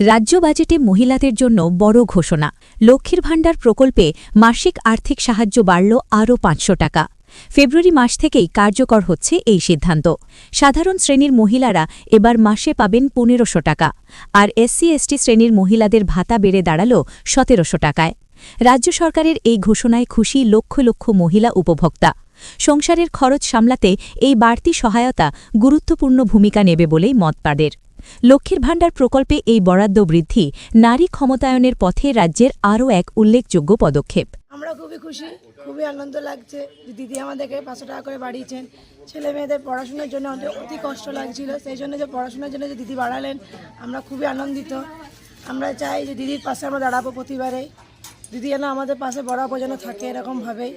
রাজ্য বাজেটে মহিলাদের জন্য বড় ঘোষণা। লক্ষ্মীর ভাণ্ডার প্রকল্পে মাসিক আর্থিক সাহায্য বাড়ল আরও ৫০০ টাকা। ফেব্রুয়ারি মাস থেকেই কার্যকর হচ্ছে এই সিদ্ধান্ত। সাধারণ শ্রেণীর মহিলারা এবার মাসে পাবেন ১৫০০ টাকা, আর SC/ST শ্রেণীর মহিলাদের ভাতা বেড়ে দাঁড়াল ১৭০০ টাকায়। রাজ্য সরকারের এই ঘোষণায় খুশি লক্ষ লক্ষ মহিলা উপভোক্তা। সংসারের খরচ সামলাতে এই বাড়তি সহায়তা গুরুত্বপূর্ণ ভূমিকা নেবে বলেই মত তাদের। লক্ষ্মীর ভাণ্ডার প্রকল্পে এই বরাদ্দ বৃদ্ধি নারী ক্ষমতায়নের পথে রাজ্যের আরও এক উল্লেখযোগ্য পদক্ষেপ। আমরা খুবই খুশি, খুবই আনন্দ লাগছে যে দিদি আমাদেরকে ৫০০ টাকা করে বাড়িয়েছেন। ছেলে মেয়েদের পড়াশোনার জন্য অতি কষ্ট লাগছিল, সেই জন্য যে পড়াশোনার জন্য যে দিদি বাড়ালেন, আমরা খুবই আনন্দিত। আমরা চাই যে দিদির পাশে আমরা দাঁড়াবো প্রতিবারে। দিদি যেন আমাদের পাশে বরাবর যেন থাকে, এরকমভাবেই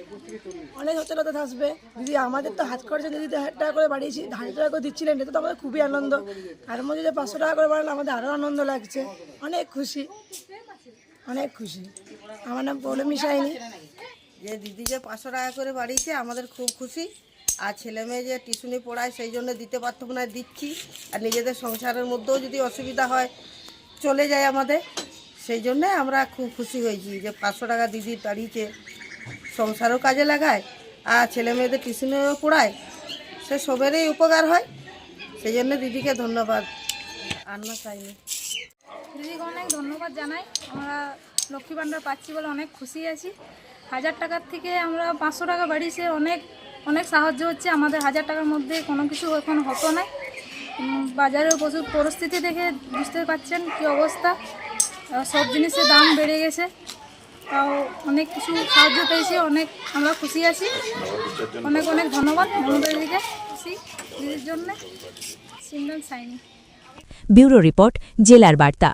অনেক সচেতনতা থাকবে। দিদি আমাদের তো হাত খরচে দিদি ১০০০ টাকা করে বাড়িয়েছি, ১০০০ টাকা করে দিচ্ছিলেন, এটা তো আমাদের খুবই আনন্দ। তার মধ্যে যে ৫০০ টাকা করে বাড়ালে আমাদের আরও আনন্দ লাগছে, অনেক খুশি, অনেক খুশি। আমার নাম পৌলমী সাইনি। যে দিদি যে ৫০০ টাকা করে বাড়িয়েছে আমাদের খুব খুশি। আর ছেলে মেয়ে যে টিউশনি পড়ায় সেই জন্য দিতে পারতাম না, দিচ্ছি। আর নিজেদের সংসারের মধ্যেও যদি অসুবিধা হয় চলে যায় আমাদের, সেই জন্যে আমরা খুব খুশি হয়েছি যে ৫০০ টাকা দিদি দাঁড়িয়েছে, সংসারও কাজে লাগায় আর ছেলে মেয়েদের টিউশনিও পড়ায়, সে সবেরই উপকার হয়। সেই জন্য দিদিকে ধন্যবাদ। আন্না চাইনি দিদিকে অনেক ধন্যবাদ জানাই। আমরা লক্ষ্মী ভাণ্ডার পাচ্ছি বলে অনেক খুশি আছি। ১০০০ টাকার থেকে আমরা ৫০০ টাকা বাড়িয়েছে, অনেক অনেক সাহায্য হচ্ছে আমাদের। ১০০০ টাকার মধ্যে কোনো কিছু এখন হতো না। বাজারের প্রচুর পরিস্থিতি দেখে বুঝতে পারছেন কী অবস্থা, সব জিনিসের দাম বেড়ে গেছে, তাও অনেক কিছু সাহায্য পেয়েছি, অনেক আমরা খুশি আছি। অনেক অনেক ধন্যবাদ মমতা দিদিকে, খুশি দিদির জন্যে। সিমরান সাইনি। ব্যুরো রিপোর্ট, জেলার বার্তা।